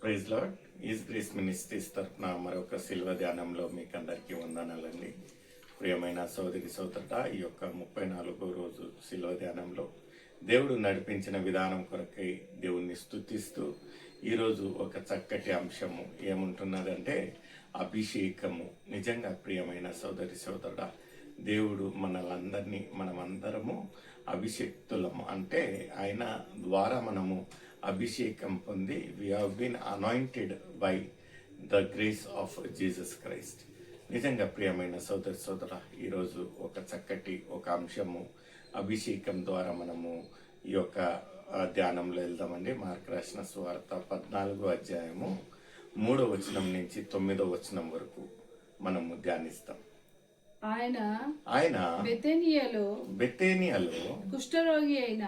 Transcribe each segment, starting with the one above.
Praise lord. Is grace ministries తరఫున మరొక శిల్వ ధ్యానంలో మీకు అందరికీ వందనాలండి. ప్రియమైన సోదరి సోదరుడా, ఈ యొక్క 34వ రోజు శిల్వ ధ్యానంలో దేవుడు నడిపించిన విధానం కొరకై దేవుణ్ణి స్తుతిస్తూ ఈరోజు ఒక చక్కటి అంశము ఏముంటున్నదంటే అభిషేకము. నిజంగా ప్రియమైన సోదరి సోదరుడా, దేవుడు మనమందరము అభిషేక్తులము. అంటే ఆయన ద్వారా మనము అభిషేకం పొంది we have been anointed by the grace of Jesus Christ. నిజంగా ప్రియమైన సోదర, ఈరోజు ఒక చక్కటి అంశము అభిషేకం ద్వారా మనము ఈ యొక్క ధ్యానంలో వెళ్దామండి. మార్కు రాసిన సువార్త 14వ అధ్యాయము 3వ వచనం నుంచి 9వ వచనం వరకు మనము ధ్యానిస్తాం. ఆయన బెతేనియాలో కుష్ఠరోగి అయిన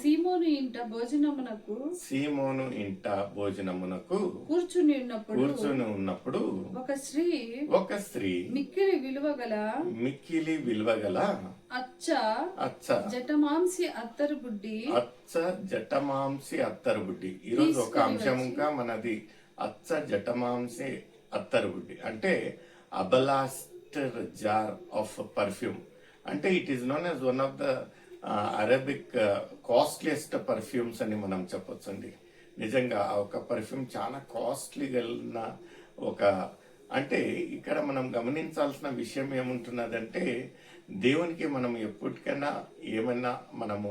సీమోను ఇంట భోజనమునకు కూర్చుని ఉన్నప్పుడు ఒక స్త్రీ మిక్కిలి విలువగల అచ్చ జటమాంసి అత్తరు బుడ్డి. ఈరోజు ఒక అంశముగా మనది అచ్చ జటమాంసి అత్తరు బుడ్డి అంటే అబలాస్టర్ జార్ ఆఫ్ పర్ఫ్యూమ్. అంటే it is known as one of the Arabic costliest perfumes అని మనం చెప్పొచ్చండి. నిజంగా ఆ ఒక పర్ఫ్యూమ్ చాలా కాస్ట్లీగా అంటే ఇక్కడ మనం గమనించాల్సిన విషయం ఏముంటున్నదంటే, దేవునికి మనం ఎప్పటికైనా ఏమైనా మనము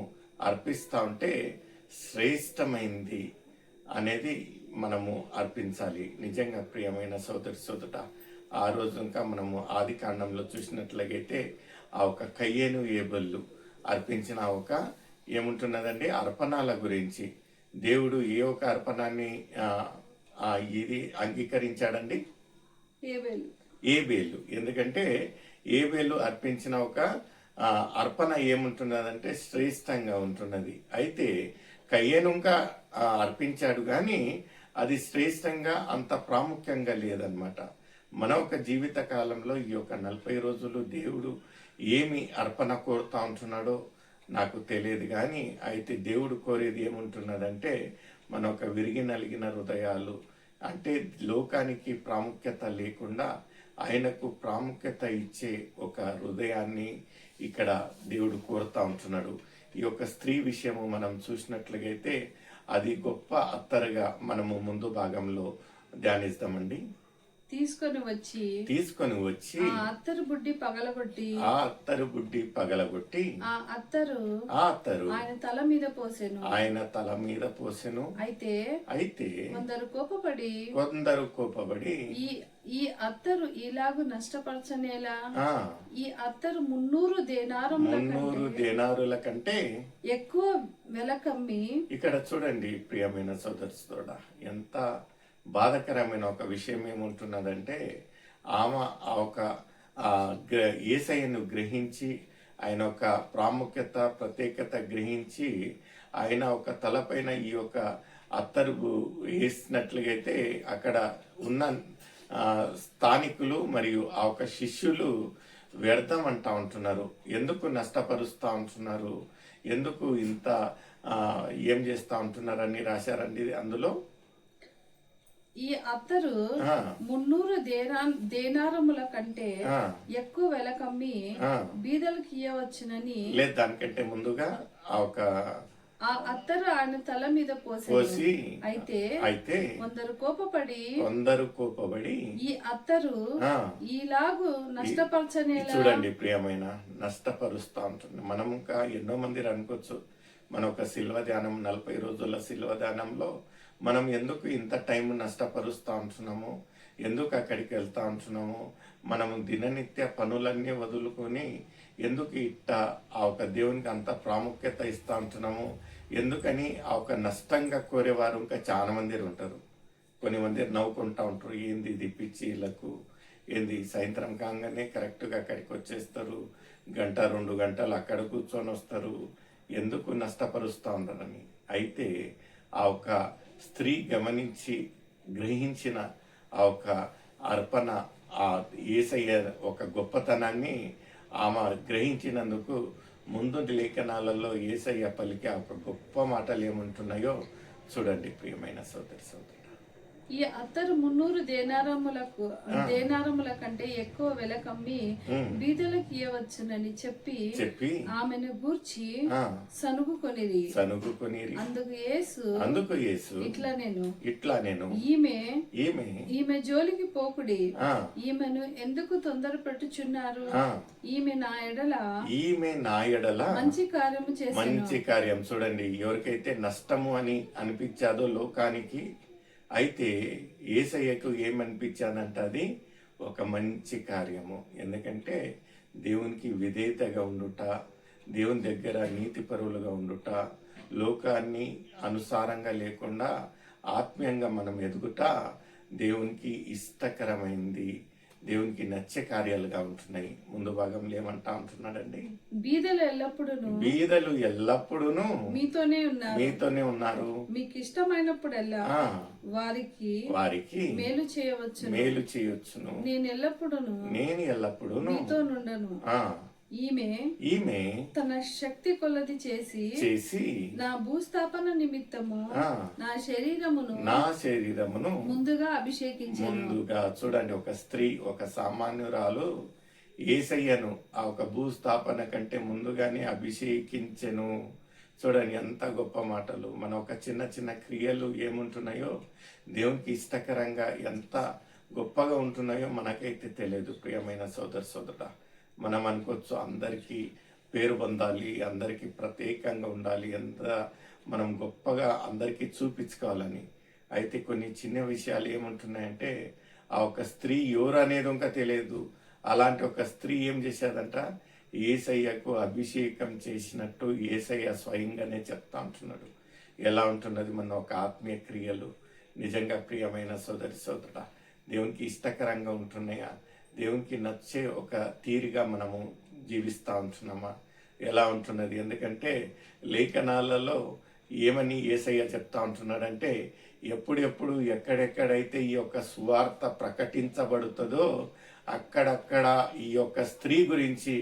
అర్పిస్తా ఉంటే శ్రేష్టమైంది అనేది మనము అర్పించాలి. నిజంగా ప్రియమైన సోదరుడా, ఆ రోజు ఇంకా మనము ఆది కాండంలో చూసినట్లయితే ఆ ఒక కయ్యేను ఏబెలు అర్పించిన ఏముంటున్నదండి అర్పణాల గురించి. దేవుడు ఏ ఒక అర్పణాన్ని ఇది అంగీకరించాడండి? ఏబేలు. ఎందుకంటే ఏబేలు అర్పించిన అర్పణ ఏముంటున్నదంటే శ్రేష్టంగా ఉంటున్నది. అయితే కయ్యేను ఇంకా అర్పించాడు కానీ అది శ్రేష్టంగా అంత ప్రాముఖ్యంగా లేదనమాట. మన జీవిత కాలంలో ఈ 40 రోజులు దేవుడు ఏమి అర్పణ కోరుతా ఉంటున్నాడో నాకు తెలియదు కానీ, అయితే దేవుడు కోరేది ఏముంటున్నదంటే మన విరిగి నలిగిన హృదయాలు. అంటే లోకానికి ప్రాముఖ్యత లేకుండా ఆయనకు ప్రాముఖ్యత ఇచ్చే ఒక హృదయాన్ని ఇక్కడ దేవుడు కోరుతా ఉంటున్నాడు. ఈ స్త్రీ విషయము మనం చూసినట్లయితే అది గొప్ప అత్తరుగా మనము ముందు భాగంలో ధ్యానిస్తామండి. తీసుకొని వచ్చి ఆ అత్తరు బుడ్డి పగలగొట్టి ఆ అత్తరు ఆయన తల మీద పోసెను. అయితే కొందరు కోపపడి ఈ అత్తరు ఇలాగు నష్టపరచనేలా, ఈ అత్తరు 300 దేనారుల కంటే ఎక్కువ వెల కమ్మి. ఇక్కడ చూడండి ప్రియమైన సోదరుడా, ఎంత బాధకరమైన విషయం ఏముంటున్నదంటే, ఆమె యేసయ్యను గ్రహించి ఆయన ప్రాముఖ్యత ప్రత్యేకత గ్రహించి ఆయన తలపైన ఈ అత్తరు వేసినట్లయితే అక్కడ ఉన్న స్థానికులు మరియు ఆ శిష్యులు వ్యర్థం అంటా ఉంటున్నారు. ఎందుకు నష్టపరుస్తూ ఉంటున్నారు, ఎందుకు ఇంత ఏం చేస్తూ ఉంటున్నారని రాశారండి అందులో. ఈ అత్తరు 300 దేనారముల కంటే ఎక్కువ వెల కమ్మి బీదలకు ఇయ్యవచ్చునని. లేదు, దానికంటే ముందుగా ఆ అత్తరు ఆయన తల మీద పోసి అయితే కొందరు కోపపడి ఈ అత్తరు ఈలాగు నష్టపరచనేలా. చూడండి ప్రియమైన, నష్టపరుస్తా ఉంటుంది. మనం ఇంకా ఎన్నో మంది అనుకోవచ్చు, మన శిల్వ ధ్యానం 40 రోజుల శిల్వ ధ్యానంలో మనం ఎందుకు ఇంత టైం నష్టపరుస్తూ ఉంటున్నాము, ఎందుకు అక్కడికి వెళ్తా ఉంటున్నాము, మనము దిననిత్య పనులన్నీ వదులుకొని ఎందుకు ఆ దేవునికి అంత ప్రాముఖ్యత ఇస్తూ ఉంటున్నాము, ఎందుకని ఆ నష్టంగా కోరేవారు ఇంకా చాలా మంది ఉంటారు. కొన్ని మంది నవ్వుకుంటా ఉంటారు, ఏంది ఇది పిచ్చిలకు, ఏంది సాయంత్రం కాగానే కరెక్ట్గా అక్కడికి వచ్చేస్తారు, 1-2 గంటలు అక్కడ కూర్చొని వస్తారు, ఎందుకు నష్టపరుస్తూ ఉంటారని. అయితే ఆ స్త్రీ గ్రహించిన ఆ అర్పణ, ఆ యేసయ్య గొప్పతనాన్ని ఆమె గ్రహించినందుకు ముందు లేఖనాలలో యేసయ్య పలికి ఆ గొప్ప మాటలు ఏముంటున్నాయో చూడండి ప్రియమైన సోదరి సోదరుడు, ఈ అత్తరు 300 దేనారముల కంటే ఎక్కువ వెల కమ్మి బీదలకు ఇయ్యవచ్చునని చెప్పి ఆమెను గూర్చి సనుగుకొనిరి. అందుకు యేసు ఇట్లా నేను ఈమె జోలికి పోకుడి, ఈమెను ఎందుకు తొందర పెట్టుచున్నారు, ఈమె నా ఎడల మంచి కార్యం చూడండి. ఎవరికైతే నష్టము అని అనిపించాదో లోకానికి, అయితే యేసయ్యకు ఏమనిపించానంట, అది ఒక మంచి కార్యము. ఎందుకంటే దేవునికి విధేయతగా ఉండుట, దేవుని దగ్గర నీతిపరులుగా ఉండుట, లోకాన్ని అనుసారంగా లేకుండా ఆత్మీయంగా మనం ఎదుగుట దేవునికి ఇష్టకరమైంది, దేవునికి నచ్చే కార్యాలుగా ఉంటున్నాయి. ముందు భాగంలో ఏమంటా ఉంటున్నాడండి, బీదలు ఎల్లప్పుడూ మీతోనే ఉన్నారు, మీకు ఇష్టమైనప్పుడల్లా వారికి మేలు చేయవచ్చును, నేను ఎల్లప్పుడూ మీతో నుండను. ఈమె తన శక్తి కొలది చేసి నా భూస్థాపన నిమిత్తము నా శరీరమును ముందుగా చూడండి, ఒక స్త్రీ, ఒక సామాన్యురాలు యేసయ్యను ఆ ఒక భూస్థాపన కంటే ముందుగానే అభిషేకించెను. చూడండి ఎంత గొప్ప మాటలు. మన ఒక చిన్న చిన్న క్రియలు ఏముంటున్నాయో దేవునికి ఇష్టకరంగా ఎంత గొప్పగా ఉంటున్నాయో మనకైతే తెలియదు. ప్రియమైన సోదరుడా, మనం అనుకోవచ్చు అందరికీ పేరు పొందాలి, అందరికీ ప్రత్యేకంగా ఉండాలి, ఎంత మనం గొప్పగా అందరికీ చూపించుకోవాలని. అయితే కొన్ని చిన్న విషయాలు ఏముంటున్నాయంటే, ఆ ఒక స్త్రీ ఎవరు అనేది ఇంకా తెలియదు. అలాంటి ఒక స్త్రీ ఏం చేసేదంట, యేసయ్యకు అభిషేకం చేసినట్టు యేసయ్య స్వయంగానే చెప్తా ఉంటున్నాడు. ఎలా ఉంటున్నది మన ఒక ఆత్మీయ క్రియలు? నిజంగా ప్రియమైన సోదరుడా, దేవునికి ఇష్టకరంగా ఉంటున్నాయా? దేవునికి నచ్చే ఒక తీరుగా మనము జీవిస్తూ ఉంటున్నామా? ఎలా ఉంటున్నది? ఎందుకంటే లేఖనాలలో ఏమని యేసయ్య చెప్తా ఉంటున్నాడంటే, ఎప్పుడెప్పుడు ఎక్కడెక్కడైతే ఈ యొక్క సువార్త ప్రకటించబడుతుందో అక్కడక్కడ ఈ యొక్క స్త్రీ గురించి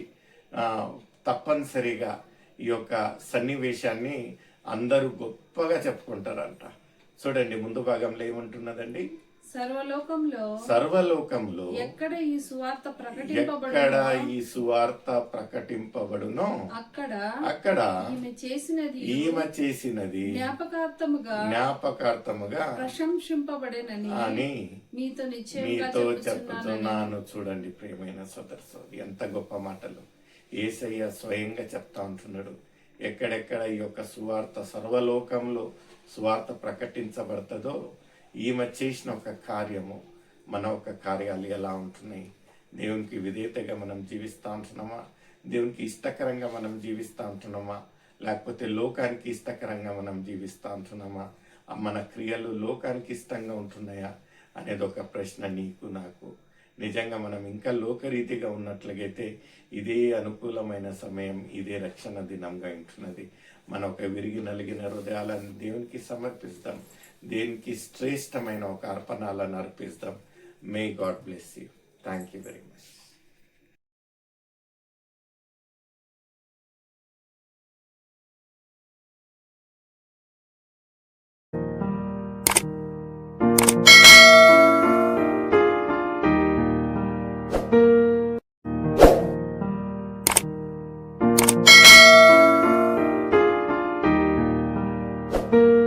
తప్పనిసరిగా ఈ యొక్క సన్నివేశాన్ని అందరూ గొప్పగా చెప్పుకుంటారంట. చూడండి ముందు భాగంలో ఏముంటున్నదండి, సర్వలోకంలో ఎక్కడ ఈ సువార్త ప్రకటింపబడునో అక్కడ ఈమె చేసినది జ్ఞాపకార్థముగా ప్రశంసింపబడేనని అని మీతో చెప్తున్నాను. చూడండి ప్రియమైన సోదరి, ఎంత గొప్ప మాటలు యేసయ్య స్వయంగా చెప్తా ఉంటున్నాడు. ఎక్కడెక్కడ ఈ యొక్క సువార్త సర్వలోకంలో సువార్త ప్రకటించబడుతుందో ఈమె చేసిన ఒక కార్యము, మన ఒక కార్యాలు ఎలా ఉంటున్నాయి? దేవునికి విధేయతగా మనం జీవిస్తూ ఉంటున్నామా? దేవునికి ఇష్టకరంగా మనం జీవిస్తూ ఉంటున్నామా? లేకపోతే లోకానికి ఇష్టకరంగా మనం జీవిస్తూ ఉంటున్నామా? మన క్రియలు లోకానికి ఇష్టంగా ఉంటున్నాయా అనేది ఒక ప్రశ్న నీకు నాకు. నిజంగా మనం ఇంకా లోకరీతిగా ఉన్నట్లయితే ఇదే అనుకూలమైన సమయం, ఇదే రక్షణ దినంగా ఉంటున్నది. మన ఒక విరిగి నలిగిన హృదయాలను దేవునికి సమర్పిస్తాం, దేవునికి శ్రేష్టమైన ఒక అర్పణాలను అర్పిస్తాం. May God bless you. Thank you very much. you